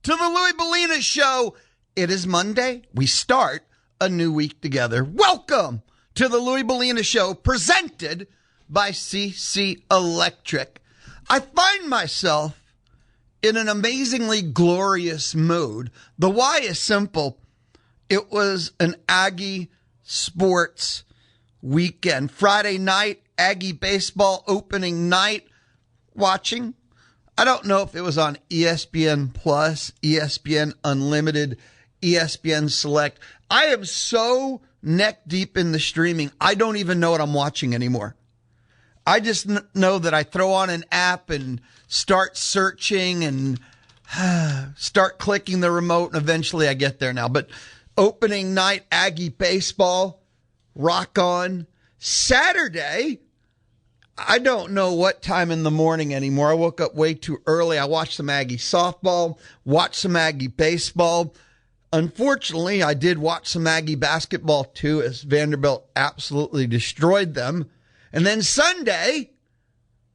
to the Louie Belina Show. It is Monday. We start a new week together. Welcome to the Louie Belina Show, presented by CC Electric. I find myself in an amazingly glorious mood. The why is simple. It was an Aggie sports weekend. Friday night, Aggie Baseball opening night. Watching. I don't know if it was on ESPN Plus, ESPN Unlimited, ESPN Select. I am so neck deep in the streaming, I don't even know what I'm watching anymore. I just know that I throw on an app and start searching and start clicking the remote, and eventually I get there now. But opening night, Aggie Baseball, rock on. Saturday, I don't know what time in the morning anymore. I woke up way too early. I watched some Aggie softball, watched some Aggie baseball. Unfortunately, I did watch some Aggie basketball too, as Vanderbilt absolutely destroyed them. And then Sunday,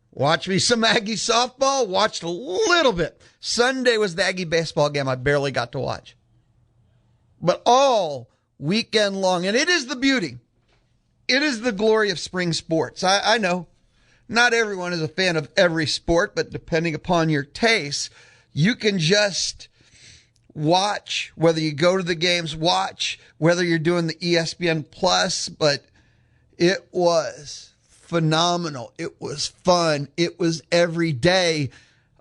watch me some Aggie softball, watched a little bit. Sunday was the Aggie baseball game I barely got to watch. But all weekend long, and it is the beauty. It is the glory of spring sports. I know. Not everyone is a fan of every sport, but depending upon your taste, you can just watch, whether you go to the games, watch, whether you're doing the ESPN Plus, but it was phenomenal. It was fun. It was every day.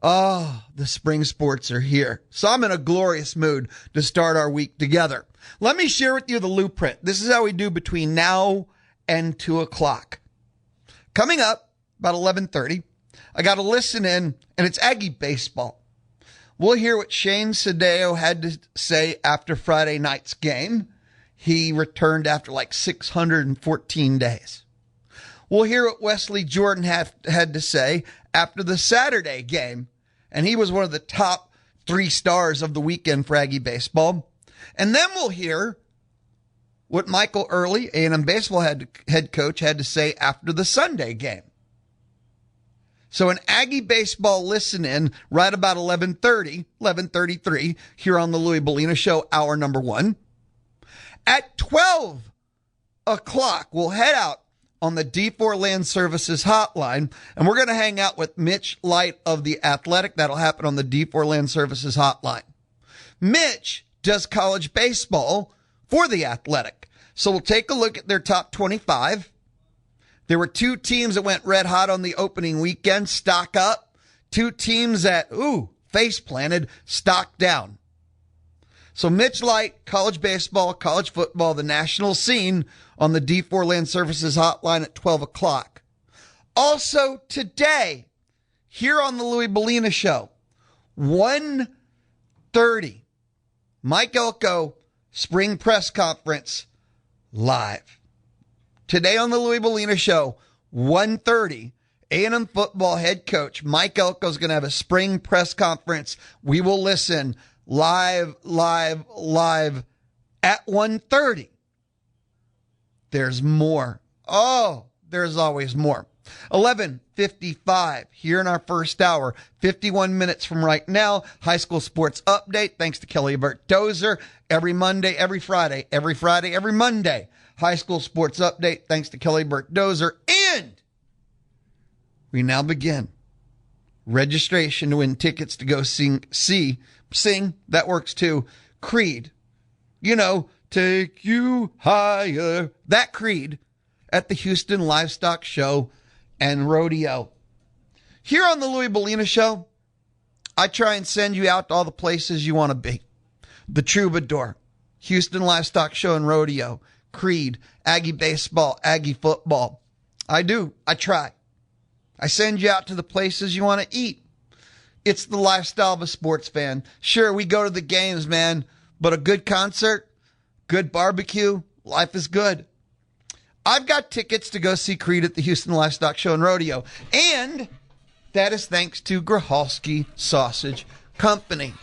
Oh, the spring sports are here. So I'm in a glorious mood to start our week together. Let me share with you the blueprint. This is how we do between now and 2 o'clock. Coming up, about 11:30, I got to listen in, and it's Aggie Baseball. We'll hear what Shane Sdao had to say after Friday night's game. He returned after like 614 days. We'll hear what Wesely Jordan had to say after the Saturday game, and he was one of the top 3 stars of the weekend for Aggie Baseball. And then we'll hear what Michael Earley, A&M Baseball head coach, had to say after the Sunday game. So an Aggie Baseball listen-in right about 11:33 here on the Louie Belina Show, hour number 1. At 12 o'clock, we'll head out on the D4 Land Services hotline, and we're going to hang out with Mitch Light of The Athletic. That'll happen on the D4 Land Services hotline. Mitch does college baseball for The Athletic. So we'll take a look at their top 25. There were 2 teams that went red hot on the opening weekend, stock up. 2 teams that, face planted, stock down. So Mitch Light, college baseball, college football, the national scene on the D4 Land Services hotline at 12 o'clock. Also today, here on the Louie Belina Show, 1:30, Mike Elko, spring press conference, live. Today on the Louie Belina Show, 1:30, A&M football head coach Mike Elko is going to have a spring press conference. We will listen live at 1:30. There's more. Oh, there's always more. 11:55 here in our first hour, 51 minutes from right now. High school sports update, thanks to Kelly Burt Dozer. Every Monday, every Friday, every Monday. High school sports update, thanks to Kelly Burt Dozer. And we now begin registration to win tickets to go sing, that works too, Creed. You know, take you higher. That Creed at the Houston Livestock Show and Rodeo. Here on the Louie Belina Show, I try and send you out to all the places you want to be. The Troubadour, Houston Livestock Show and Rodeo, Creed, Aggie Baseball, Aggie Football. I do. I try. I send you out to the places you want to eat. It's the lifestyle of a sports fan. Sure, we go to the games, man, but a good concert, good barbecue, life is good. I've got tickets to go see Creed at the Houston Livestock Show and Rodeo, and that is thanks to Grachalski Sausage Company.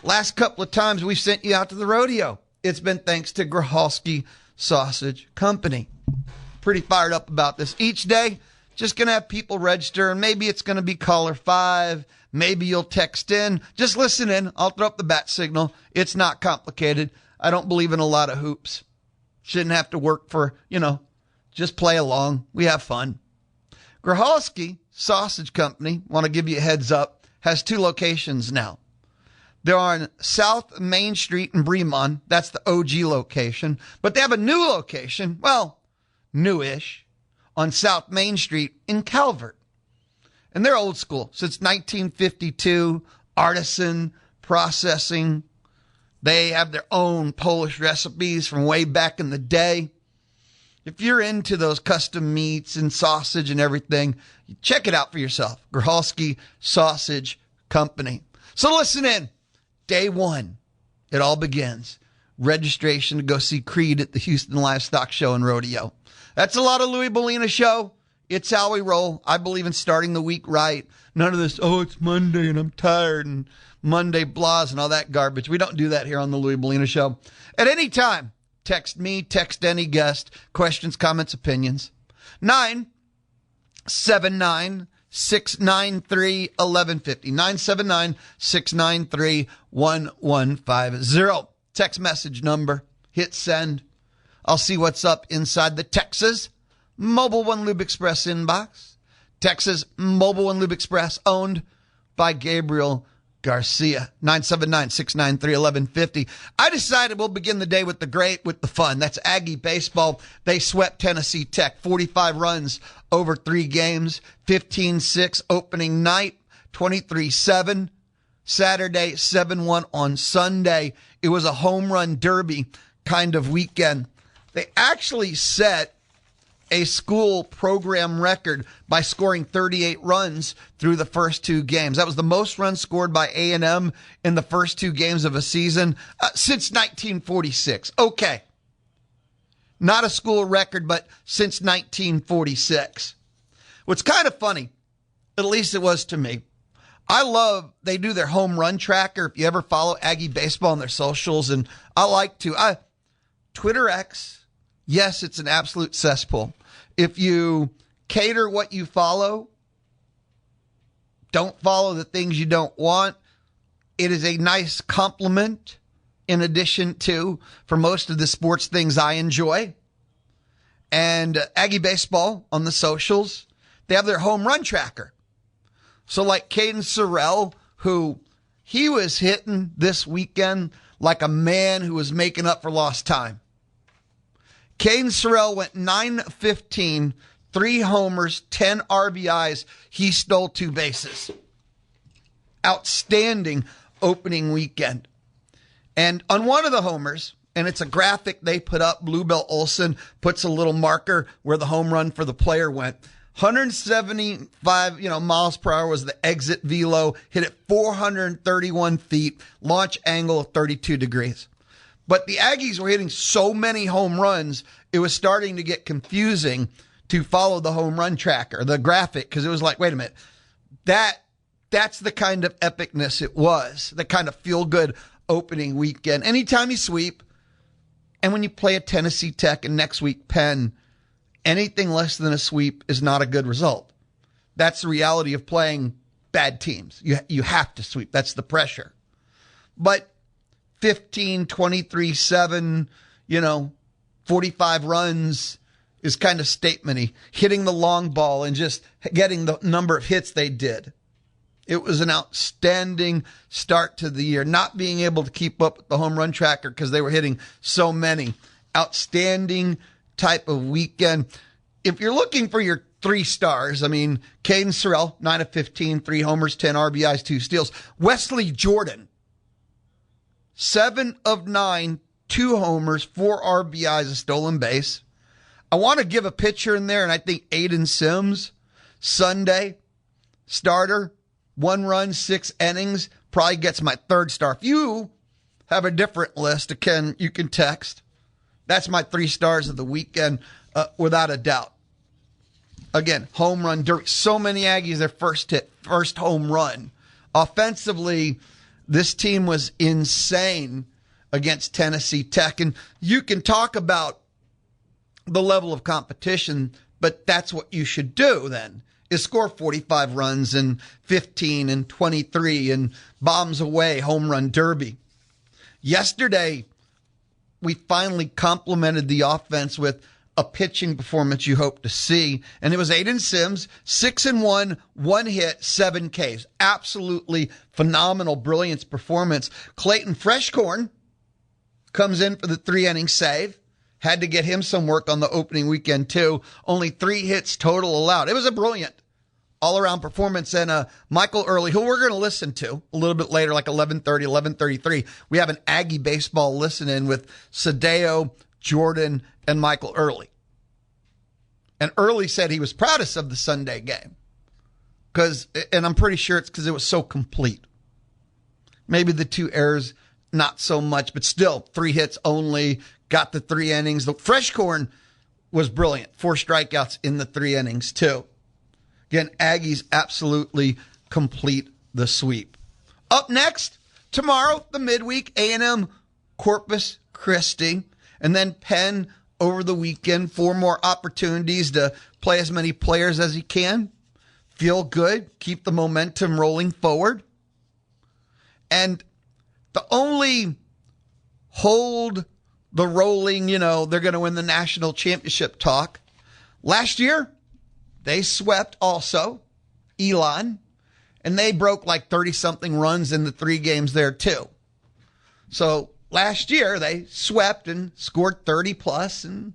Last couple of times we've sent you out to the rodeo, it's been thanks to Grachalski Sausage Company. Pretty fired up about this. Each day, just going to have people register, and maybe it's going to be caller 5, Maybe you'll text in. Just listen in. I'll throw up the bat signal. It's not complicated. I don't believe in a lot of hoops. Shouldn't have to work for, just play along. We have fun. Groholski Sausage Company, want to give you a heads up, has 2 locations now. They're on South Main Street in Bremont. That's the OG location. But they have a new location, well, newish, on South Main Street in Calvert. And they're old school. Since 1952, artisan processing. They have their own Polish recipes from way back in the day. If you're into those custom meats and sausage and everything, check it out for yourself. Groholski Sausage Company. So listen in. Day 1, it all begins. Registration to go see Creed at the Houston Livestock Show and Rodeo. That's a lot of Louie Belina show. It's how we roll. I believe in starting the week right. None of this, it's Monday and I'm tired and Monday blahs and all that garbage. We don't do that here on the Louie Belina show. At any time, text me, text any guest, questions, comments, opinions. 979-693-1150. 979-693-1150. Text message number. Hit send. I'll see what's up inside the Texas Mobile One Lube Express inbox. Texas Mobile One Lube Express, owned by Gabriel Garcia. 979-693-1150. I decided we'll begin the day with the fun. That's Aggie Baseball. They swept Tennessee Tech. 45 runs over 3 games. 15-6 opening night. 23-7 Saturday. 7-1 on Sunday. It was a home run derby kind of weekend. They actually set a school program record by scoring 38 runs through the first 2 games. That was the most runs scored by A&M in the first 2 games of a season since 1946. Okay. Not a school record, but since 1946. What's kind of funny, at least it was to me, they do their home run tracker. If you ever follow Aggie Baseball on their socials, and I like to, Twitter X, yes, it's an absolute cesspool. If you cater what you follow, don't follow the things you don't want, it is a nice compliment in addition to, for most of the sports things I enjoy. And Aggie Baseball on the socials, they have their home run tracker. So like Caden Sorrell, who he was hitting this weekend like a man who was making up for lost time. Caden Sorrell went 9-15, 3 homers, 10 RBIs. He stole 2 bases. Outstanding opening weekend. And on one of the homers, and it's a graphic they put up, Bluebell Olson puts a little marker where the home run for the player went. 175, miles per hour was the exit velo, hit it 431 feet, launch angle of 32 degrees. But the Aggies were hitting so many home runs, it was starting to get confusing to follow the home run tracker, the graphic, because it was like, wait a minute, that's the kind of epicness it was, the kind of feel-good opening weekend. Anytime you sweep, and when you play a Tennessee Tech and next week Penn, anything less than a sweep is not a good result. That's the reality of playing bad teams. You have to sweep. That's the pressure. But 15, 23, 7, 45 runs is kind of statementy. Hitting the long ball and just getting the number of hits they did. It was an outstanding start to the year. Not being able to keep up with the home run tracker because they were hitting so many. Outstanding type of weekend. If you're looking for your 3 stars, Caden Sorrell, 9-15, 3 homers, 10 RBIs, 2 steals. Wesely Jordan, 7 of 9, 2 homers, 4 RBIs, a stolen base. I want to give a pitcher in there, and I think Aiden Sims, Sunday, starter, 1 run, 6 innings, probably gets my 3rd star. If you have a different list, you can text. That's my 3 stars of the weekend, without a doubt. Again, home run derby. So many Aggies, their first home run. Offensively, this team was insane against Tennessee Tech. And you can talk about the level of competition, but that's what you should do then, is score 45 runs and 15 and 23 and bombs away, home run derby. Yesterday, we finally complemented the offense with a pitching performance you hope to see. And it was Aiden Sims, 6-1, 1 hit, 7 Ks. Absolutely phenomenal, brilliance performance. Clayton Freshcorn comes in for the 3-inning save. Had to get him some work on the opening weekend, too. Only 3 hits total allowed. It was a brilliant all-around performance. And Michael Earley, who we're going to listen to a little bit later, like 11:30, 11:33. We have an Aggie Baseball listen-in with Sdao, Jordan, and Michael Earley. And Earley said he was proudest of the Sunday game. And I'm pretty sure it's because it was so complete. Maybe the 2 errors, not so much, but still 3 hits only, got the 3 innings. The Freshcorn was brilliant. 4 strikeouts in the 3 innings, too. Again, Aggies absolutely complete the sweep. Up next, tomorrow, the midweek, A&M Corpus Christi, and then Penn over the weekend. 4 more opportunities to play as many players as he can. Feel good. Keep the momentum rolling forward. And the only hold the rolling, they're going to win the national championship talk. Last year, they swept also Elon, and they broke like 30-something runs in the 3 games there, too. So last year, they swept and scored 30-plus, and,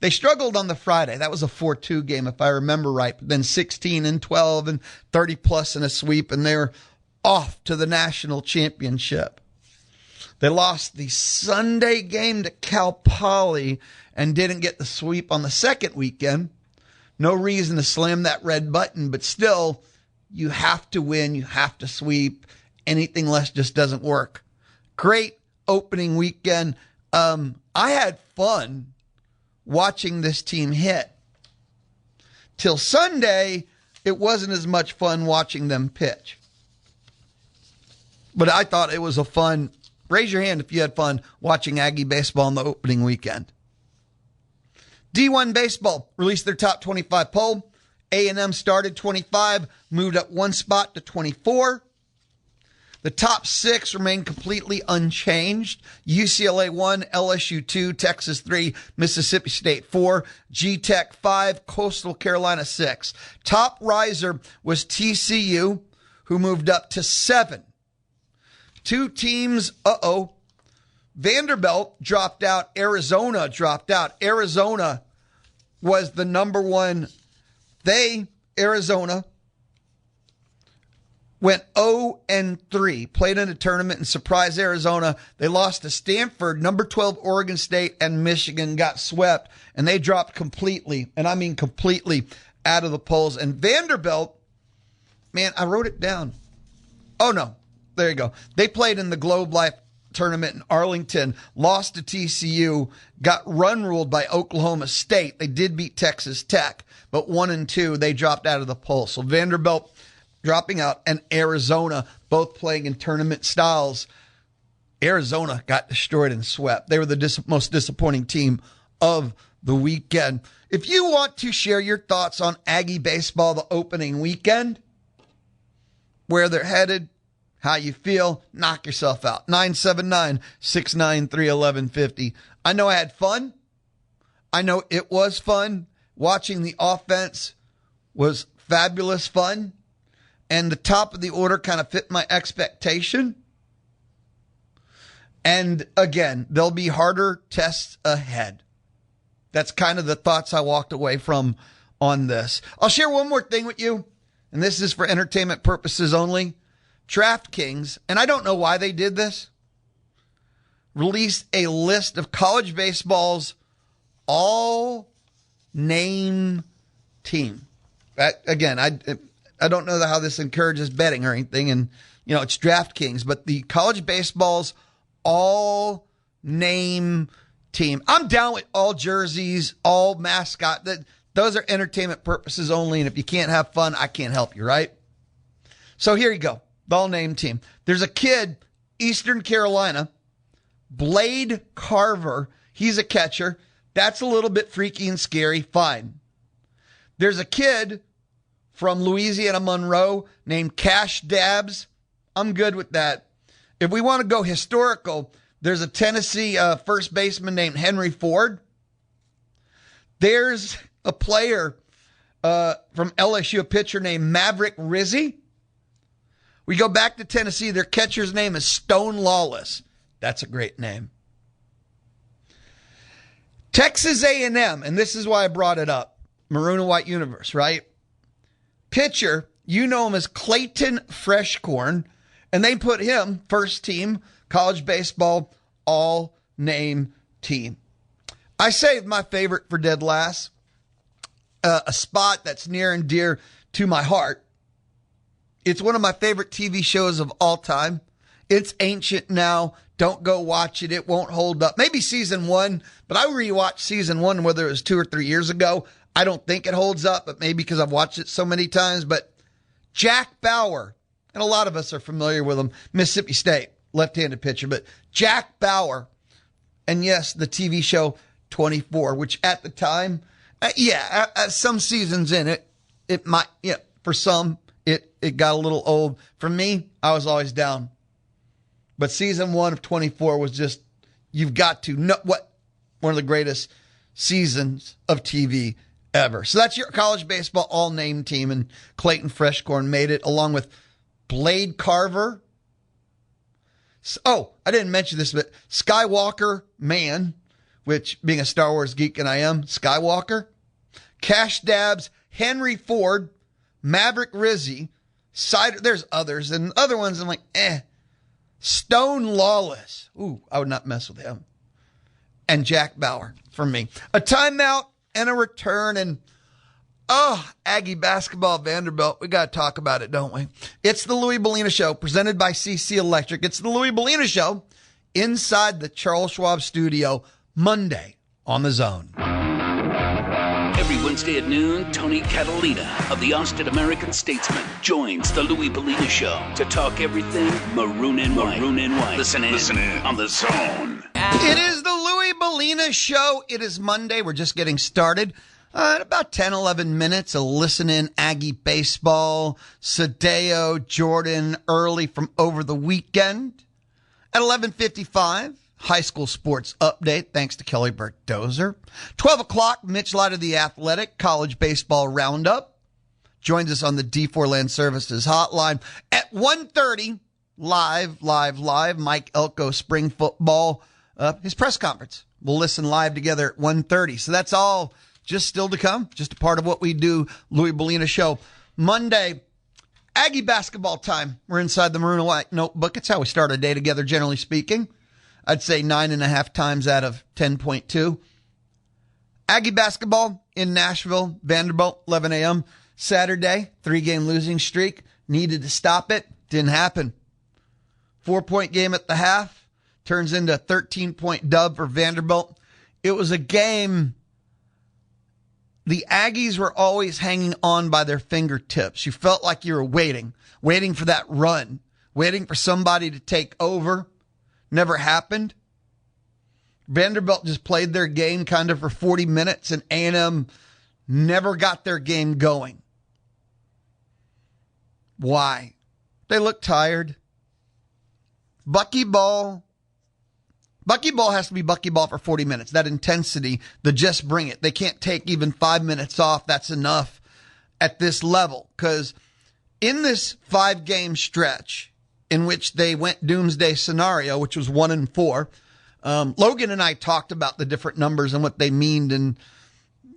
they struggled on the Friday. That was a 4-2 game, if I remember right. But then 16 and 12 and 30-plus in a sweep, and they were off to the national championship. They lost the Sunday game to Cal Poly and didn't get the sweep on the second weekend. No reason to slam that red button, but still, you have to win. You have to sweep. Anything less just doesn't work. Great opening weekend. I had fun watching this team hit. Till Sunday, it wasn't as much fun watching them pitch. But I thought it was a fun. Raise your hand if you had fun watching Aggie Baseball in the opening weekend. D1 Baseball released their top 25 poll. A&M started 25, moved up 1 spot to 24. The top 6 remain completely unchanged. UCLA 1, LSU 2, Texas 3, Mississippi State 4, G-Tech 5, Coastal Carolina 6. Top riser was TCU, who moved up to 7. 2 teams, Vanderbilt dropped out. Arizona dropped out. Arizona was the number 1. Arizona, went 0-3, played in a tournament and surprised Arizona. They lost to Stanford, number 12 Oregon State, and Michigan got swept, and they dropped completely, and I mean completely, out of the polls. And Vanderbilt, man, I wrote it down. Oh, no. There you go. They played in the Globe Life tournament in Arlington, lost to TCU, got run ruled by Oklahoma State. They did beat Texas Tech, but 1-2, they dropped out of the poll. So Vanderbilt dropping out, and Arizona both playing in tournament styles. Arizona got destroyed and swept. They were the most disappointing team of the weekend. If you want to share your thoughts on Aggie Baseball, the opening weekend, where they're headed, how you feel, knock yourself out. 979-693-1150. I know I had fun. I know it was fun. Watching the offense was fabulous fun. And the top of the order kind of fit my expectation. And again, there'll be harder tests ahead. That's kind of the thoughts I walked away from on this. I'll share one more thing with you, and this is for entertainment purposes only. DraftKings, and I don't know why they did this, released a list of college baseball's all-name team. Again, I don't know how this encourages betting or anything, and it's DraftKings, but the college baseball's all-name team. I'm down with all jerseys, all mascot. Those are entertainment purposes only, and if you can't have fun, I can't help you, right? So here you go. The all-name team. There's a kid, Eastern Carolina, Blade Carver. He's a catcher. That's a little bit freaky and scary. Fine. There's a kid from Louisiana Monroe named Cash Dabbs. I'm good with that. If we want to go historical, there's a Tennessee first baseman named Henry Ford. There's a player from LSU, a pitcher named Maverick Rizzi. We go back to Tennessee. Their catcher's name is Stone Lawless. That's a great name. Texas A&M, and this is why I brought it up. Maroon and White Universe, right? Pitcher, you know him as Clayton Freshcorn, and they put him first team college baseball all-name team. I saved my favorite for dead last, a spot that's near and dear to my heart. It's one of my favorite TV shows of all time. It's ancient now. Don't go watch it. It won't hold up. Maybe season 1, but I rewatched season 1, whether it was 2 or 3 years ago. I don't think it holds up, but maybe because I've watched it so many times. But Jack Bauer, and a lot of us are familiar with him, Mississippi State, left-handed pitcher. But Jack Bauer, and yes, the TV show 24, which at the time, some seasons in it might, for some, it got a little old. For me, I was always down. But season 1 of 24 was just, you've got to know what, one of the greatest seasons of TV ever. So that's your college baseball all-name team, and Clayton Freshcorn made it along with Blade Carver. Oh, I didn't mention this, but Skywalker Man, which being a Star Wars geek and I am, Skywalker, Cash Dabbs, Henry Ford, Maverick Rizzi, there's others, and other ones I'm like, Stone Lawless. Ooh, I would not mess with him. And Jack Bauer for me. A timeout and a return, and Aggie Basketball, Vanderbilt. We got to talk about it, don't we? It's the Louie Belina Show, presented by CC Electric. It's the Louie Belina Show inside the Charles Schwab studio, Monday on The Zone. Every Wednesday at noon, Tony Catalina of the Austin American-Statesman joins the Louie Belina Show to talk everything maroon and white. Listen in on The Zone. It is the Louie Belina Show. It is Monday. We're just getting started. In about 10, 11 minutes, a listen in Aggie Baseball, Sdao, Jordan, Earley from over the weekend. At 11:55, high school sports update, thanks to Kelly Burt Dozer. 12 o'clock, Mitch Light of the Athletic, college baseball roundup. Joins us on the D4 Land Services hotline. At 1:30, live, Mike Elko, spring football, his press conference. We'll listen live together at 1:30. So that's all just still to come, just a part of what we do, Louie Belina Show. Monday, Aggie basketball time. We're inside the maroon and white notebook. It's how we start a day together, generally speaking. I'd say 9.5 times out of 10.2. Aggie basketball in Nashville, Vanderbilt, 11 a.m. Saturday, 3-game losing streak. Needed to stop it. Didn't happen. 4-point game at the half. Turns into a 13-point dub for Vanderbilt. It was a game the Aggies were always hanging on by their fingertips. You felt like you were waiting for that run, waiting for somebody to take over. Never happened. Vanderbilt just played their game kind of for 40 minutes, and A&M never got their game going. Why? They look tired. Buckyball has to be buckyball for 40 minutes. That intensity, the just bring it. They can't take even 5 minutes off. That's enough at this level. Because in this 5-game stretch in which they went doomsday scenario, which was 1-4, Logan and I talked about the different numbers and what they mean. And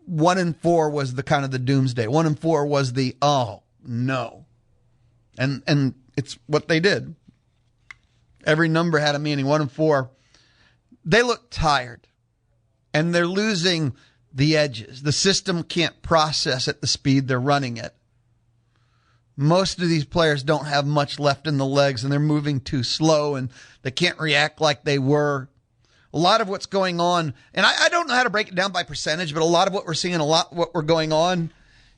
1-4 was the kind of the doomsday. 1-4 was the, oh, no. And it's what they did. Every number had a meaning. 1-4. They look tired, and they're losing the edges. The system can't process at the speed they're running it. Most of these players don't have much left in the legs, and they're moving too slow, and they can't react like they were. A lot of what's going on, and I don't know how to break it down by percentage, but a lot of what we're seeing, a lot of what we're going on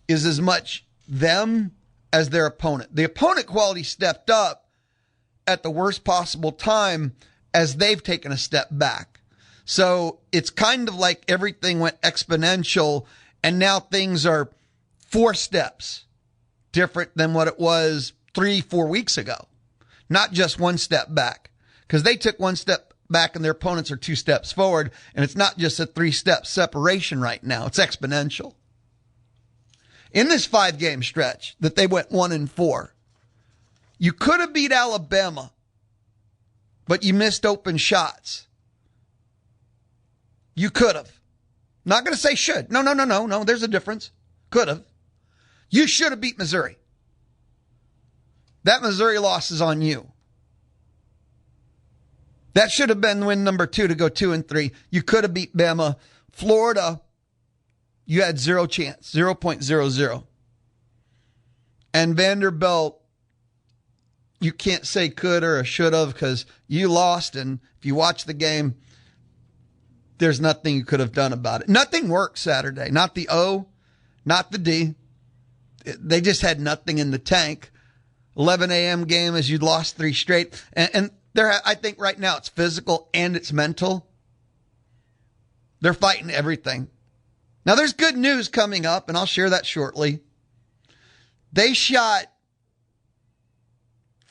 is as much them as their opponent. The opponent quality stepped up at the worst possible time as they've taken a step back. So it's kind of like everything went exponential, and now things are 4 steps different than what it was 3-4 weeks ago. Not just 1 step back, because they took 1 step back and their opponents are 2 steps forward. And it's not just a 3-step separation right now. It's exponential. In this 5-game stretch that they went 1-4, you could have beat Alabama, but you missed open shots. You could have. Not going to say should. No. There's a difference. Could have. You should have beat Missouri. That Missouri loss is on you. That should have been win number 2 to go 2-3. You could have beat Bama. Florida, you had 0 chance, 0.00. And Vanderbilt, you can't say could or should have because you lost. And if you watch the game, there's nothing you could have done about it. Nothing worked Saturday. Not the O, not the D. They just had nothing in the tank. 11 a.m. game as you'd lost 3 straight. And there, I think right now it's physical and it's mental. They're fighting everything. Now there's good news coming up, and I'll share that shortly. They shot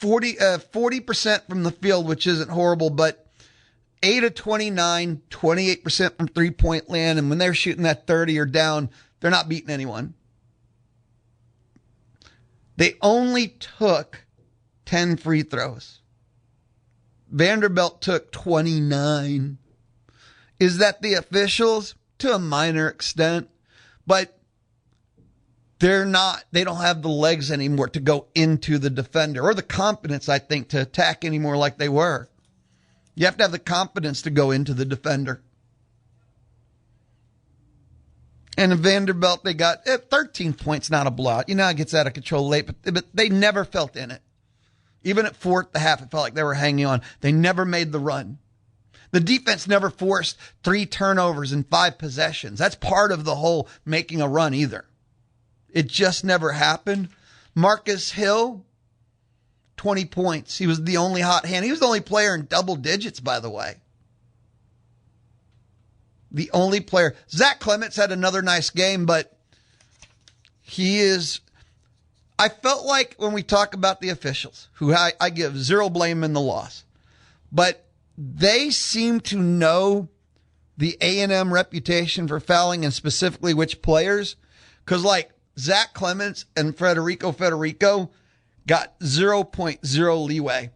40% from the field, which isn't horrible, but 8 of 29, 28% from three-point land. And when they're shooting that 30 or down, they're not beating anyone. They only took 10 free throws. Vanderbilt took 29. Is that the officials? To a minor extent. But they don't have the legs anymore to go into the defender, or the confidence, I think, to attack anymore like they were. You have to have the confidence to go into the defender. And in Vanderbilt, they got 13 points, not a blowout. You know, it gets out of control late, but they never felt in it. Even at 4 at the half, it felt like they were hanging on. They never made the run. The defense never forced 3 turnovers in 5 possessions. That's part of the whole making a run either. It just never happened. Marcus Hill, 20 points. He was the only hot hand. He was the only player in double digits, by the way. The only player. Zach Clements had another nice game, but I felt like when we talk about the officials, who I give 0 blame in the loss, but they seem to know the A&M reputation for fouling and specifically which players. Because like Zach Clements and Federico got 0.0 leeway.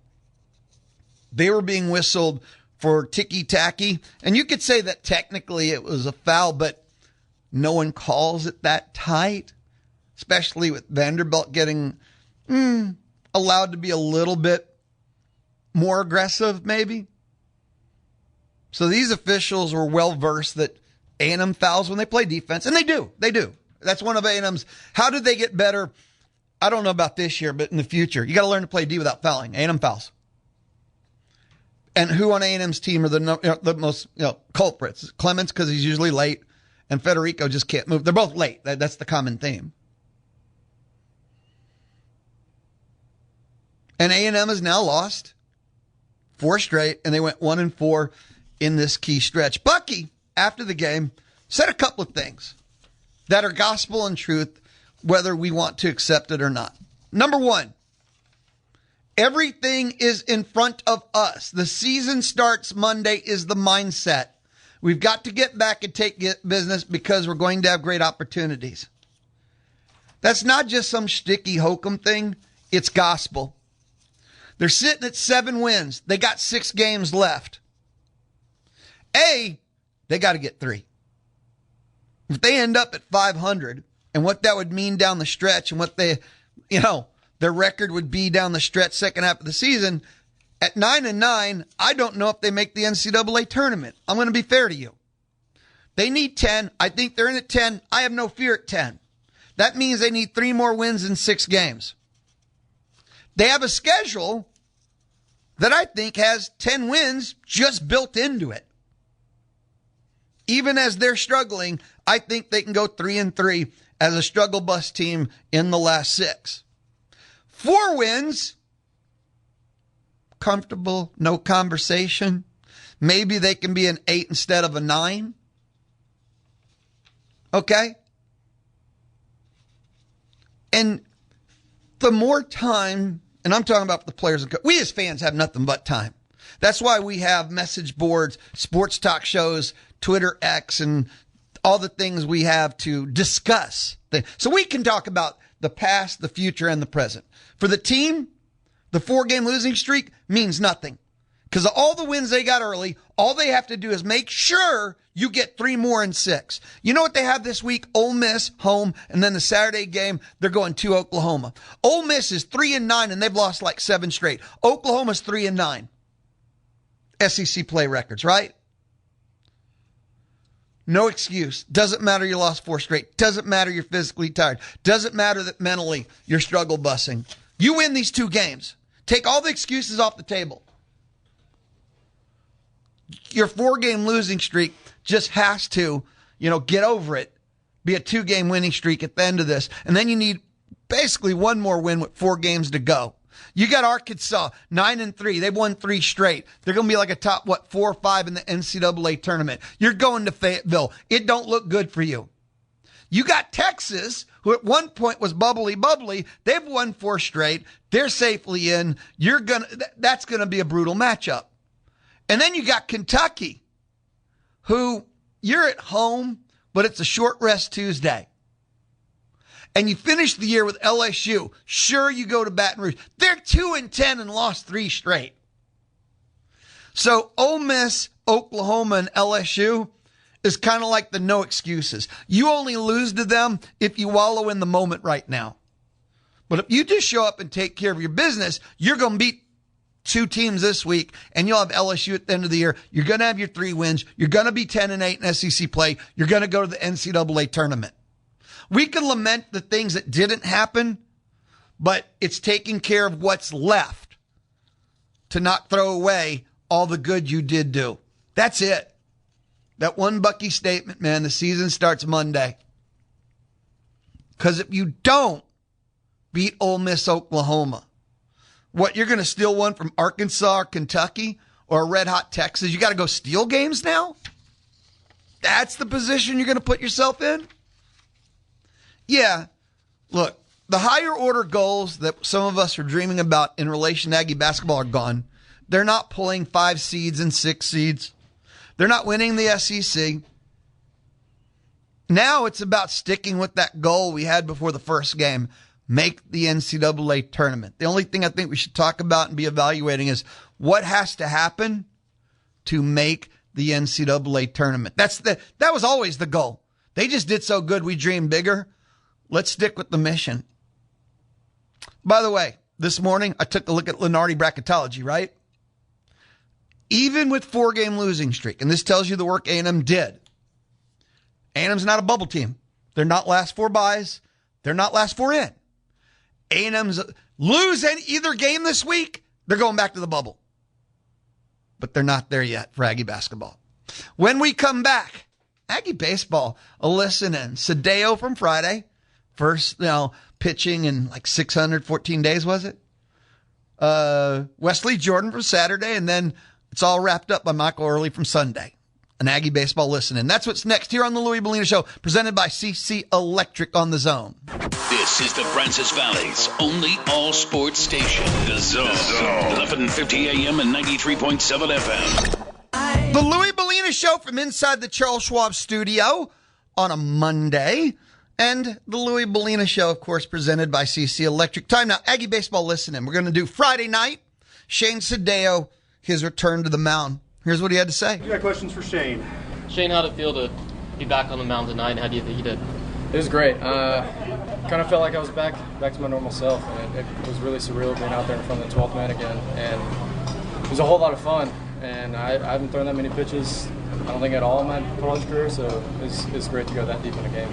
They were being whistled for ticky-tacky. And you could say that technically it was a foul, but no one calls it that tight, especially with Vanderbilt getting allowed to be a little bit more aggressive maybe. So these officials were well-versed that A&M fouls when they play defense, and they do. That's one of A&M's. How did they get better? I don't know about this year, but in the future, you got to learn to play D without fouling. A&M fouls. And who on A&M's team are the most culprits? Clements, because he's usually late, and Federico just can't move. They're both late. That's the common theme. And A&M has now lost 4 straight, and they went 1-4 in this key stretch. Bucky, after the game, said a couple of things that are gospel and truth, whether we want to accept it or not. Number 1, everything is in front of us. The season starts Monday is the mindset. We've got to get back and take business because we're going to have great opportunities. That's not just some sticky hokum thing. It's gospel. They're sitting at 7 wins. They got 6 games left. They got to get 3. If they end up at 500, and what that would mean down the stretch, and what their record would be down the stretch second half of the season, at 9-9, I don't know if they make the NCAA tournament. I'm going to be fair to you. They need 10. I think they're in at 10. I have no fear at 10. That means they need 3 more wins in 6 games. They have a schedule that I think has 10 wins just built into it. Even as they're struggling, I think they can go 3-3 as a struggle bus team in the last 6. 4 wins, comfortable, no conversation. Maybe they can be an 8 instead of a 9. Okay? And the more time, and I'm talking about the players, we as fans have nothing but time. That's why we have message boards, sports talk shows, Twitter X, and all the things we have to discuss. So we can talk about the past, the future, and the present. For the team, the 4-game losing streak means nothing. Because of all the wins they got early, all they have to do is make sure you get 3 more in 6. You know what they have this week? Ole Miss, home, and then the Saturday game, they're going to Oklahoma. Ole Miss is 3-9, and they've lost like 7 straight. Oklahoma's 3-9. SEC play records, right? No excuse. Doesn't matter you lost 4 straight. Doesn't matter you're physically tired. Doesn't matter that mentally you're struggle bussing. You win these 2 games. Take all the excuses off the table. Your 4-game losing streak just has to, get over it. Be a 2-game winning streak at the end of this. And then you need basically 1 more win with 4 games to go. You got Arkansas, 9-3. They've won 3 straight. They're going to be like a top, 4 or 5 in the NCAA tournament. You're going to Fayetteville. It don't look good for you. You got Texas, who at one point was bubbly. They've won 4 straight. They're safely in. That's going to be a brutal matchup. And then you got Kentucky, who you're at home, but it's a short rest Tuesday. And you finish the year with LSU. Sure, you go to Baton Rouge. They're 2-10 and lost 3 straight. So Ole Miss, Oklahoma, and LSU is kind of like the no excuses. You only lose to them if you wallow in the moment right now. But if you just show up and take care of your business, you're going to beat 2 teams this week, and you'll have LSU at the end of the year. You're going to have your 3 wins. You're going to be 10-8 in SEC play. You're going to go to the NCAA tournament. We can lament the things that didn't happen, but it's taking care of what's left to not throw away all the good you did do. That's it. That one Bucky statement, man, the season starts Monday. Because if you don't beat Ole Miss, Oklahoma, what, you're going to steal one from Arkansas or Kentucky or Red Hot Texas? You got to go steal games now? That's the position you're going to put yourself in? Yeah, look, the higher order goals that some of us are dreaming about in relation to Aggie basketball are gone. They're not pulling 5 seeds and 6 seeds. They're not winning the SEC. Now it's about sticking with that goal we had before the first game, make the NCAA tournament. The only thing I think we should talk about and be evaluating is what has to happen to make the NCAA tournament. That was always the goal. They just did so good, we dreamed bigger. Let's stick with the mission. By the way, this morning I took a look at Lenardi bracketology, right? Even with 4-game losing streak, and this tells you the work A&M did. A&M's not a bubble team. They're not last 4 buys. They're not last 4 in. A&M's lose either game this week, they're going back to the bubble. But they're not there yet for Aggie basketball. When we come back, Aggie baseball, a listen in. Sdao from Friday. First, pitching in like 614 days, was it? Wesely Jordan from Saturday, and then it's all wrapped up by Michael Earley from Sunday. An Aggie baseball listen in. That's what's next here on the Louie Belina Show, presented by CC Electric on the Zone. This is the Francis Valley's only all-sports station, The Zone. 1150 AM and 93.7 FM. The Louie Belina Show from inside the Charles Schwab studio on a Monday. And the Louie Belina Show, of course, presented by CC Electric. Time now, Aggie baseball listening. We're going to do Friday night. Shane Sdao, his return to the mound. Here's what he had to say. You got questions for Shane. Shane, how'd it feel to be back on the mound tonight? How do you think you did? It was great. Kind of felt like I was back to my normal self. And it was really surreal being out there in front of the 12th man again. And it was a whole lot of fun. And I haven't thrown that many pitches, I don't think, at all in my college career. So it's great to go that deep in a game.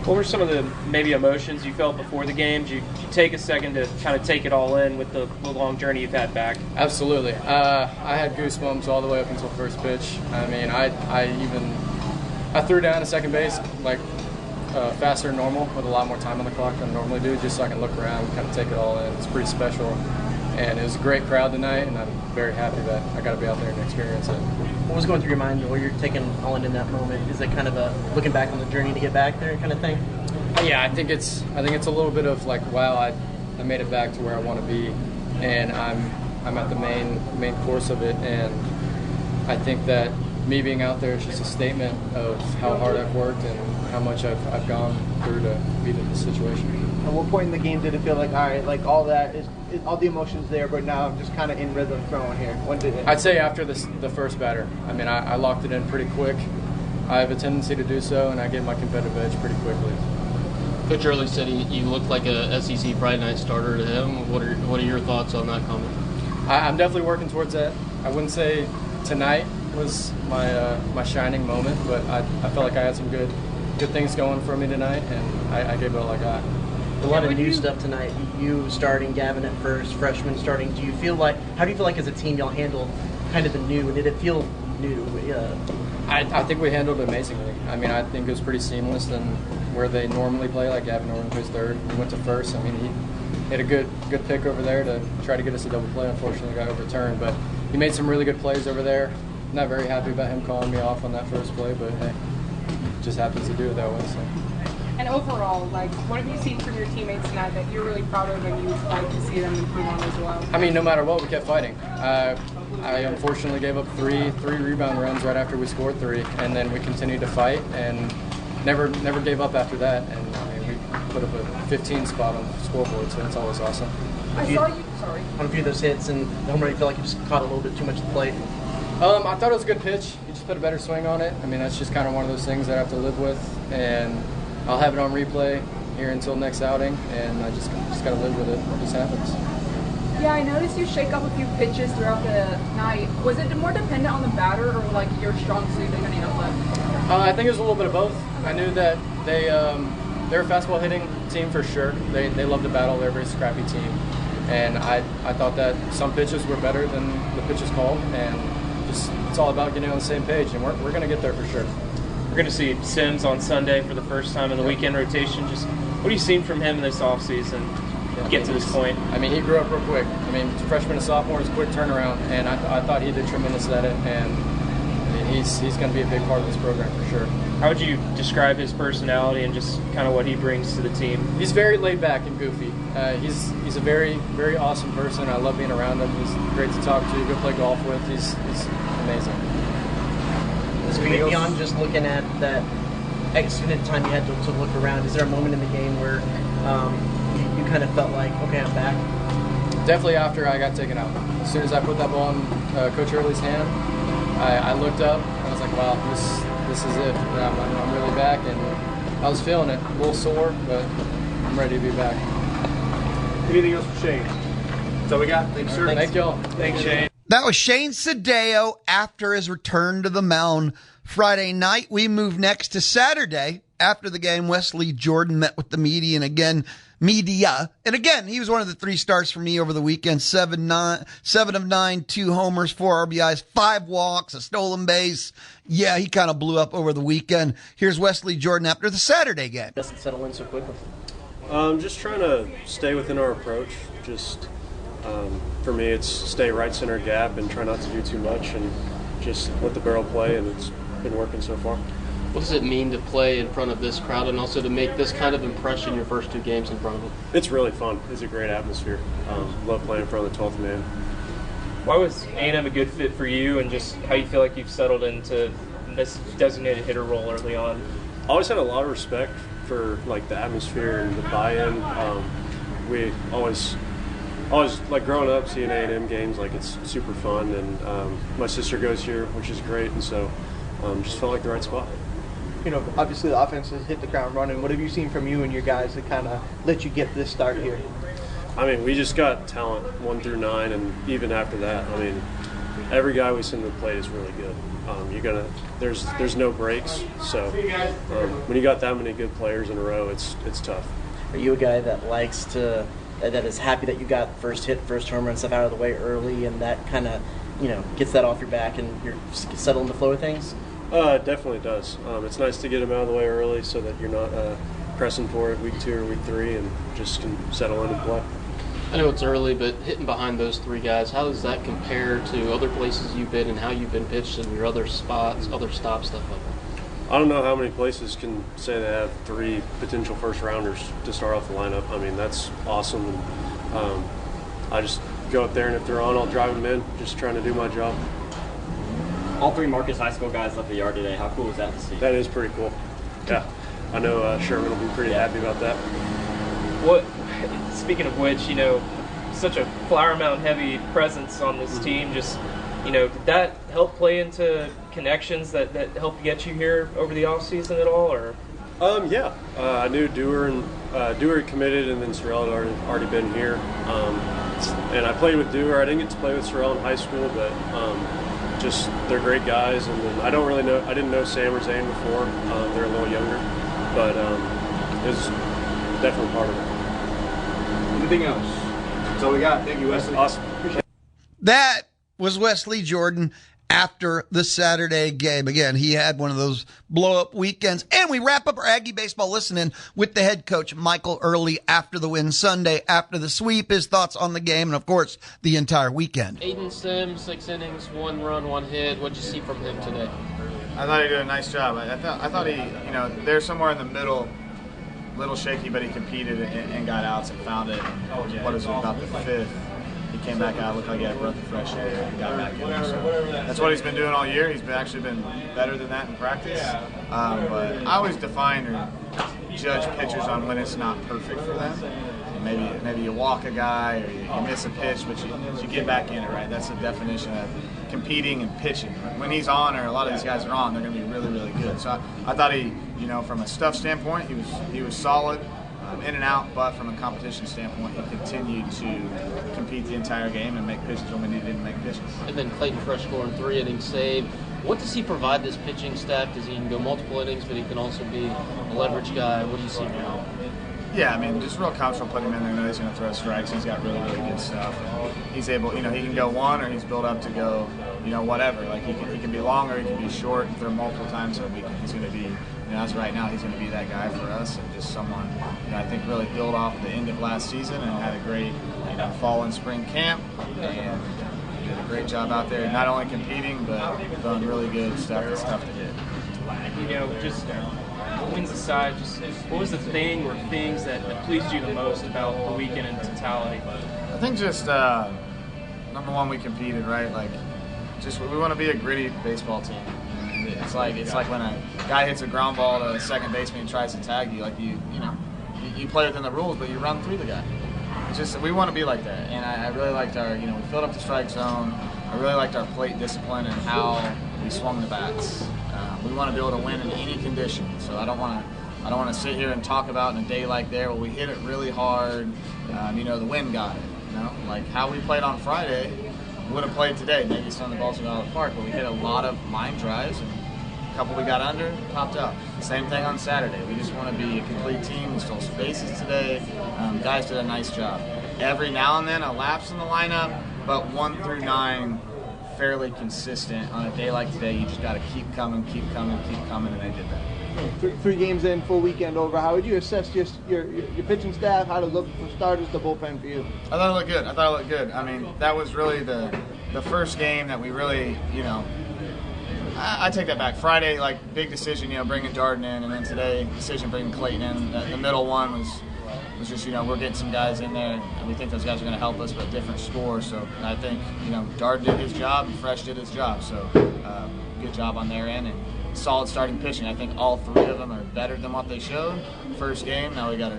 What were some of the maybe emotions you felt before the game? Did you take a second to kind of take it all in with the long journey you've had back? Absolutely. I had goosebumps all the way up until first pitch. I mean, I threw down to second base like faster than normal with a lot more time on the clock than I normally do, just so I can look around and kind of take it all in. It's pretty special. And it was a great crowd tonight, and I'm very happy that I got to be out there and experience it. What was going through your mind while you're taking all in that moment? Is it kind of a looking back on the journey to get back there kind of thing? Yeah, I think it's a little bit of like, wow, I made it back to where I want to be, and I'm at the main course of it, and I think that me being out there is just a statement of how hard I've worked and how much I've gone through to be in this situation. At what point in the game did it feel like, all right, like all that is all the emotions there, but now I'm just kind of in rhythm throwing here? When did it? I'd say after the first batter. I mean, I locked it in pretty quick. I have a tendency to do so, and I get my competitive edge pretty quickly. Coach Earley said you looked like a SEC Friday night starter to him. What are your thoughts on that comment? I'm definitely working towards that. I wouldn't say tonight was my shining moment, but I felt like I had some good things going for me tonight, and I gave it all I got. A lot of new stuff tonight. You starting, Gavin at first, freshman starting. How do you feel like as a team y'all handled kind of the new? Did it feel new? I think we handled it amazingly. I mean, I think it was pretty seamless than where they normally play. Like Gavin normally plays third. We went to first. I mean, he had a good pick over there to try to get us a double play. Unfortunately, got overturned, but he made some really good plays over there. Not very happy about him calling me off on that first play, but hey, just happens to do it that way. So. And overall, like, what have you seen from your teammates tonight that you're really proud of and you'd like to see them improve on as well? I mean, no matter what, we kept fighting. I unfortunately gave up three rebound runs right after we scored 3, and then we continued to fight and never gave up after that. And I mean, we put up a 15 spot on the scoreboard, so that's always awesome. I saw you. Sorry. On a few of those hits, and the home run, you feel like you just caught a little bit too much to the plate. I thought it was a good pitch. You just put a better swing on it. I mean, that's just kind of one of those things that I have to live with, and I'll have it on replay here until next outing, and I just got to live with it. It just happens. Yeah, I noticed you shake up a few pitches throughout the night. Was it more dependent on the batter or like your strong suit that you ended left? I think it was a little bit of both. I knew that they're a fastball hitting team for sure. They love to battle. They're a very scrappy team, and I thought that some pitches were better than the pitches called, and just it's all about getting on the same page, and we're going to get there for sure. We're going to see Sims on Sunday for the first time in the weekend rotation. Just what have you seen from him in this offseason to get to this point? I mean, he grew up real quick. I mean, freshman to sophomore is a quick turnaround, and I thought he did tremendous at it, and I mean, he's going to be a big part of this program for sure. How would you describe his personality and just kind of what he brings to the team? He's very laid back and goofy. He's a very, very awesome person. I love being around him. He's great to talk to, good to play golf with. He's amazing. Beyond just looking at that extended time you had to look around, is there a moment in the game where you kind of felt like, okay, I'm back? Definitely after I got taken out. As soon as I put that ball in Coach Earley's hand, I looked up and I was like, wow, this is it. I'm really back, and I was feeling it. A little sore, but I'm ready to be back. Anything else for Shane? That's all we got. Thanks, sir. Thank y'all. Thanks, Shane. That was Shane Sdao after his return to the mound Friday night. We move next to Saturday. After the game, Wesely Jordan met with the media, and again, he was one of the 3 stars for me over the weekend. 7 of 9, 2 homers, 4 RBIs, 5 walks, a stolen base. Yeah, he kind of blew up over the weekend. Here's Wesely Jordan after the Saturday game. Doesn't settle in so quickly. Just trying to stay within our approach. For me, it's stay right center gap and try not to do too much and just let the barrel play, and it's been working so far. What does it mean to play in front of this crowd and also to make this kind of impression your first 2 games in front of them? It's really fun. It's a great atmosphere. Love playing in front of the 12th man. Why was A&M a good fit for you, and just how you feel like you've settled into this designated hitter role early on? I always had a lot of respect for like the atmosphere and the buy-in. We always like growing up seeing A&M games, like it's super fun, and my sister goes here, which is great, and so just felt like the right spot. You know, obviously the offense has hit the ground running. What have you seen from you and your guys that kind of let you get this start here? I mean, we just got talent 1 through 9, and even after that, I mean, every guy we send to the plate is really good. There's no breaks, so when you got that many good players in a row, it's tough. Are you a guy that that is happy that you got first hit, first home run stuff out of the way early, and that kind of, gets that off your back and you're settled in the flow of things? It definitely does. It's nice to get them out of the way early so that you're not pressing for it week 2 or week 3 and just can settle in and play. I know it's early, but hitting behind those 3 guys, how does that compare to other places you've been and how you've been pitched in your other spots, other stops, stuff like that? I don't know how many places can say they have 3 potential first-rounders to start off the lineup. I mean, that's awesome. And, I just go up there, and if they're on, I'll drive them in, just trying to do my job. All 3 Marcus High School guys left the yard today. How cool is that to see? That is pretty cool. Yeah. I know Sherman will be pretty happy about that. Speaking of which, such a Flower Mound heavy presence on this team, just, did that help play into connections that helped get you here over the off season at all, or? Yeah. I knew Dewar committed, and then Sorrell had already been here. And I played with Dewar. I didn't get to play with Sorrell in high school, but just they're great guys. And then I didn't know Sam or Zane before. They're a little younger, but it was definitely part of it. Anything else? That's all we got. Thank you, Wesely. Awesome. That was Wesely Jordan after the Saturday game. Again, he had one of those blow-up weekends. And we wrap up our Aggie Baseball listening with the head coach, Michael Earley, after the win Sunday, after the sweep, his thoughts on the game, and, of course, the entire weekend. Aiden Sims, 6 innings, 1 run, 1 hit. What'd you see from him today? I thought he did a nice job. I thought he, they're somewhere in the middle, little shaky, but he competed and got outs and found it. What is it, about the 5th? He came back out, looked like he had a breath of fresh air, and got back in there. So that's what he's been doing all year. He's actually been better than that in practice. But I always define or judge pitchers on when it's not perfect for them. Maybe you walk a guy or you miss a pitch, but you get back in it, right? That's the definition of competing and pitching. When he's on, or a lot of these guys are on, they're going to be really, really good. So I thought he, from a stuff standpoint, he was solid. In and out, but from a competition standpoint, he continued to compete the entire game and make pitches when we needed to make pitches. And then Clayton Fresh scoring 3 innings saved. What does he provide this pitching staff? Does he can go multiple innings, but he can also be a leverage guy? What do you see from him? Yeah, I mean, just real comfortable putting him in there. I know he's going to throw strikes. He's got really, really good stuff. And he's able, he can go 1 or he's built up to go, whatever. Like he can be long or he can be short and throw multiple times a week. He's going to be, as right now, he's going to be that guy for us and just someone, I think really built off the end of last season and had a great, fall and spring camp and did a great job out there, not only competing but throwing really good stuff that's tough to hit. Just wins aside, just what was the thing or things that pleased you the most about the weekend in totality? I think just number one, we competed, right? Like, just we want to be a gritty baseball team. It's like when a guy hits a ground ball to a second baseman and tries to tag you, like you play within the rules, but you run through the guy. It's just we want to be like that, and I really liked our, we filled up the strike zone. I really liked our plate discipline and how we swung the bats. We want to be able to win in any condition, so I don't want to sit here and talk about in a day like there. Well, we hit it really hard. The wind got it. Like how we played on Friday. Would have played today. Maybe some of the balls were out of the park, but we hit a lot of line drives, and a couple we got under, popped up. Same thing on Saturday. We just want to be a complete team. We stole spaces today. Guys did a nice job. Every now and then a lapse in the lineup, but 1 through 9 fairly consistent. On a day like today, you just got to keep coming, and they did that. 3 games in, full weekend over. How would you assess just your pitching staff? How to look for starters, the bullpen for you? I thought it looked good. I mean, that was really the first game that we really, I take that back. Friday, like, big decision, bringing Darden in, and then today, decision bringing Clayton in. The middle one was just, we're getting some guys in there, and we think those guys are going to help us, but different scores. So I think, Darden did his job, and Fresh did his job. So good job on their end, and solid starting pitching. I think all 3 of them are better than what they showed first game. Now we got to,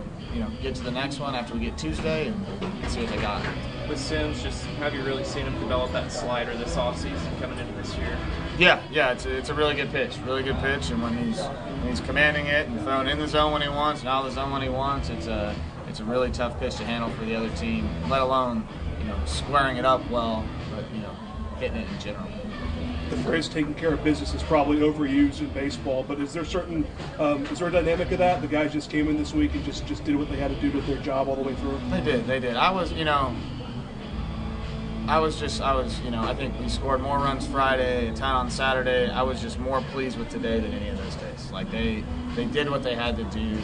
get to the next one after we get Tuesday and see what they got. With Sims, just have you really seen him develop that slider this offseason coming into this year? Yeah, it's a really good pitch, and when he's commanding it and throwing in the zone when he wants and out of the zone when he wants, it's a really tough pitch to handle for the other team, let alone squaring it up well, but hitting it in general. The phrase "taking care of business" is probably overused in baseball, but is there a dynamic of that? The guys just came in this week and just did what they had to do to their job all the way through. They did. I think we scored more runs Friday, a ton on Saturday. I was just more pleased with today than any of those days. Like they did what they had to do.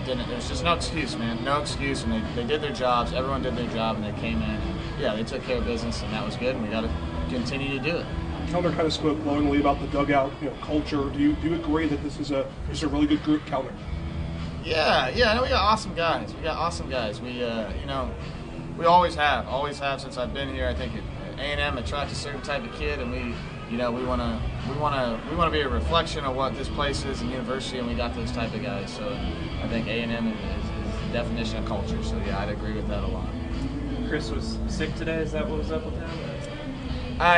There's just no excuse, man. No excuse, and they did their jobs. Everyone did their job, and they came in. And, they took care of business, and that was good, and we got to continue to do it. Keller kind of spoke glowingly about the dugout, culture. Do you agree that this is a really good group, Keller? Yeah. No, we got awesome guys. We, we always have since I've been here. I think A&M attracts a certain type of kid, and we want to be a reflection of what this place is, and university, and we got those type of guys. So I think A&M is the definition of culture. So yeah, I'd agree with that a lot. Chris was sick today. Is that what was up with him?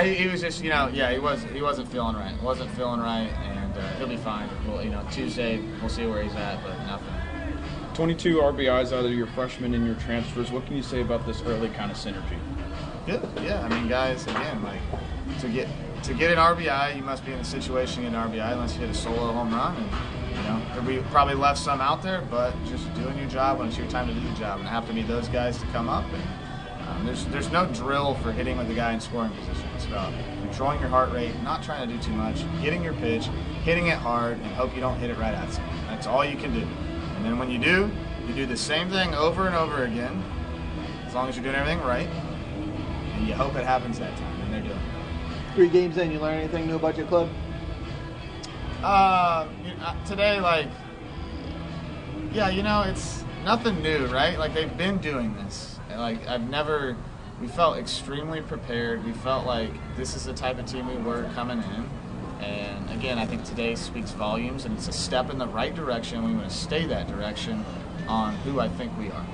He was just, he wasn't feeling right. And he'll be fine. Well, Tuesday we'll see where he's at, but nothing. 22 RBIs out of your freshmen and your transfers. What can you say about this early kind of synergy? Good. Yeah. I mean, guys, again, to get an RBI, you must be in a situation to get an RBI unless you hit a solo home run. And we probably left some out there, but just doing your job when it's your time to do the job, and have to be those guys to come up. And there's no drill for hitting with the guy in scoring position. It's about controlling your heart rate, not trying to do too much, getting your pitch, hitting it hard, and hope you don't hit it right at someone. That's all you can do. And then when you do the same thing over and over again, as long as you're doing everything right, and you hope it happens that time, and they're doing it. 3 games in, you learn anything new about your club? Today, it's nothing new, right? Like, they've been doing this. We felt extremely prepared. We felt like this is the type of team we were coming in. And again, I think today speaks volumes, and it's a step in the right direction. We want to stay that direction on who I think we are.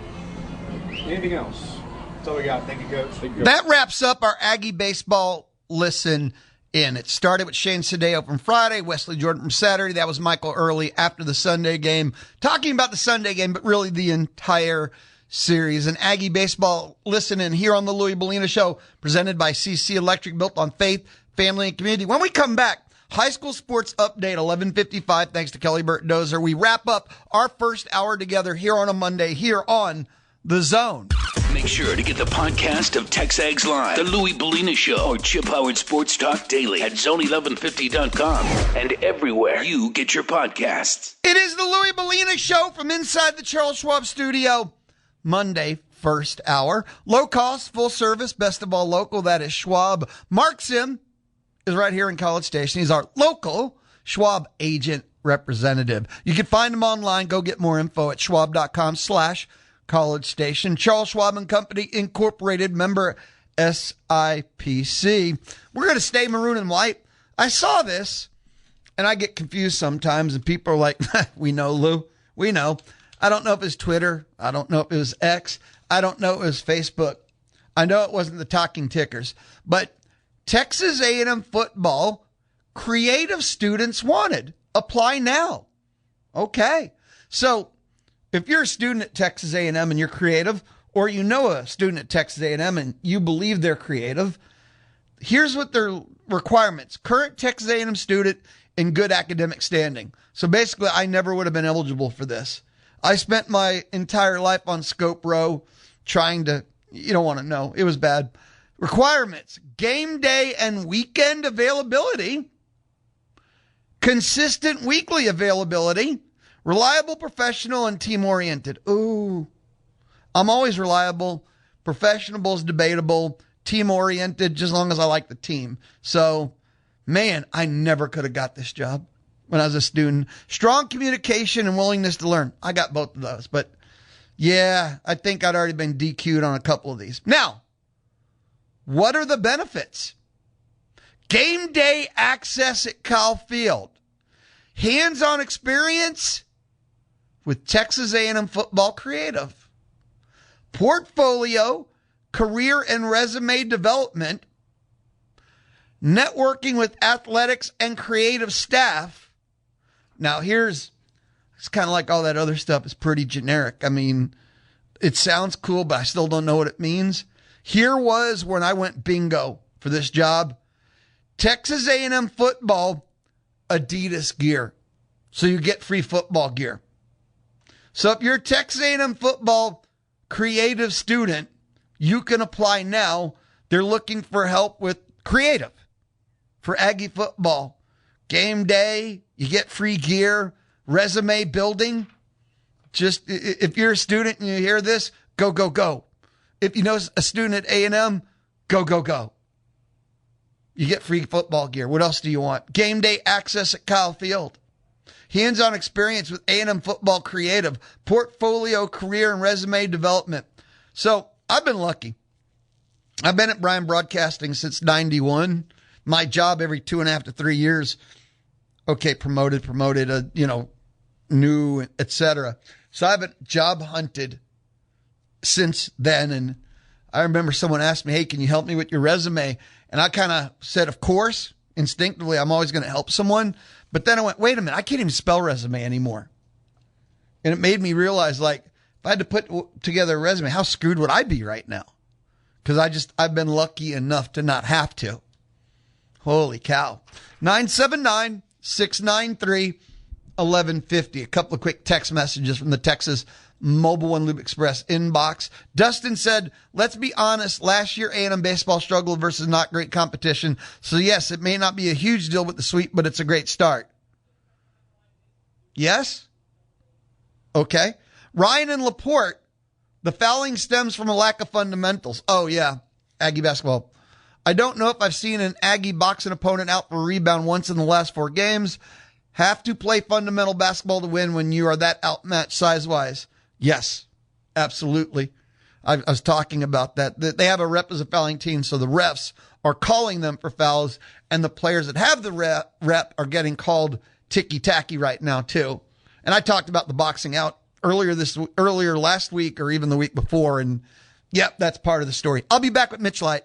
Anything else? That's all we got. Thank you, Coach. That wraps up our Aggie Baseball Listen In. It started with Shane Sdao from Friday, Wesely Jordan from Saturday. That was Michael Earley after the Sunday game, talking about the Sunday game, but really the entire series. And Aggie Baseball Listen In here on the Louie Belina Show, presented by CC Electric, built on faith, family, and community. When we come back, high school sports update, 11:55, thanks to Kelly Burt Dozer. We wrap up our first hour together here on a Monday, here on The Zone. Make sure to get the podcast of TexAgs Live, The Louie Belina Show, or Chip Howard Sports Talk Daily at zone1150.com and everywhere you get your podcasts. It is the Louie Belina Show from inside the Charles Schwab studio. Monday, first hour. Low cost, full service, best of all local. That is Schwab. Mark Sim is right here in College Station. He's our local Schwab agent representative. You can find him online. Go get more info at schwab.com/College Station. Charles Schwab and Company Incorporated, member SIPC. We're going to stay maroon and white. I saw this, and I get confused sometimes, and people are like, we know, Lou. We know. I don't know if it's Twitter. I don't know if it was X. I don't know if it was Facebook. I know it wasn't the talking tickers. But Texas A&M football, creative students wanted. Apply now. Okay. So if you're a student at Texas A&M and you're creative, or you know a student at Texas A&M and you believe they're creative, here's what their requirements. Current Texas A&M student in good academic standing. So basically, I never would have been eligible for this. I spent my entire life on Scope Row trying to, you don't want to know. It was bad. Requirements: game day and weekend availability, consistent weekly availability, reliable, professional, and team-oriented. Ooh, I'm always reliable. Professional is debatable. Team-oriented, just as long as I like the team. So, man, I never could have got this job when I was a student. Strong communication and willingness to learn. I got both of those. But, yeah, I think I'd already been DQ'd on a couple of these. Now, what are the benefits? Game day access at Kyle Field. Hands-on experience with Texas A&M football creative. Portfolio, career and resume development. Networking with athletics and creative staff. Now it's kind of like all that other stuff is pretty generic. I mean, it sounds cool, but I still don't know what it means. Here was when I went bingo for this job. Texas A&M football, Adidas gear. So you get free football gear. So if you're a Texas A&M football creative student, you can apply now. They're looking for help with creative for Aggie football. Game day, you get free gear, resume building. Just if you're a student and you hear this, go, go, go. If you know a student at A&M, go, go, go. You get free football gear. What else do you want? Game day access at Kyle Field. Hands-on experience with A&M Football Creative, portfolio, career, and resume development. So I've been lucky. I've been at Bryan Broadcasting since 91. My job every 2.5 to 3 years. Okay, promoted, new, etc. So I haven't job hunted since then. And I remember someone asked me, hey, can you help me with your resume? And I kind of said, of course, instinctively, I'm always going to help someone. But then I went, wait a minute, I can't even spell resume anymore. And it made me realize, like, if I had to put together a resume, how screwed would I be right now? Because I've been lucky enough to not have to. Holy cow. 979-693-1150. A couple of quick text messages from the Texas Mobile One Loop Express inbox. Dustin said, let's be honest, last year A&M baseball struggled versus not great competition. So yes, it may not be a huge deal with the sweep, but it's a great start. Yes? Okay. Ryan and Laporte, the fouling stems from a lack of fundamentals. Oh yeah, Aggie Basketball. I don't know if I've seen an Aggie box an opponent out for a rebound once in the last 4 games. Have to play fundamental basketball to win when you are that outmatched size-wise. Yes, absolutely. I was talking about that. They have a rep as a fouling team, so the refs are calling them for fouls, and the players that have the rep are getting called ticky-tacky right now, too. And I talked about the boxing out earlier last week or even the week before, and yep, that's part of the story. I'll be back with Mitch Light.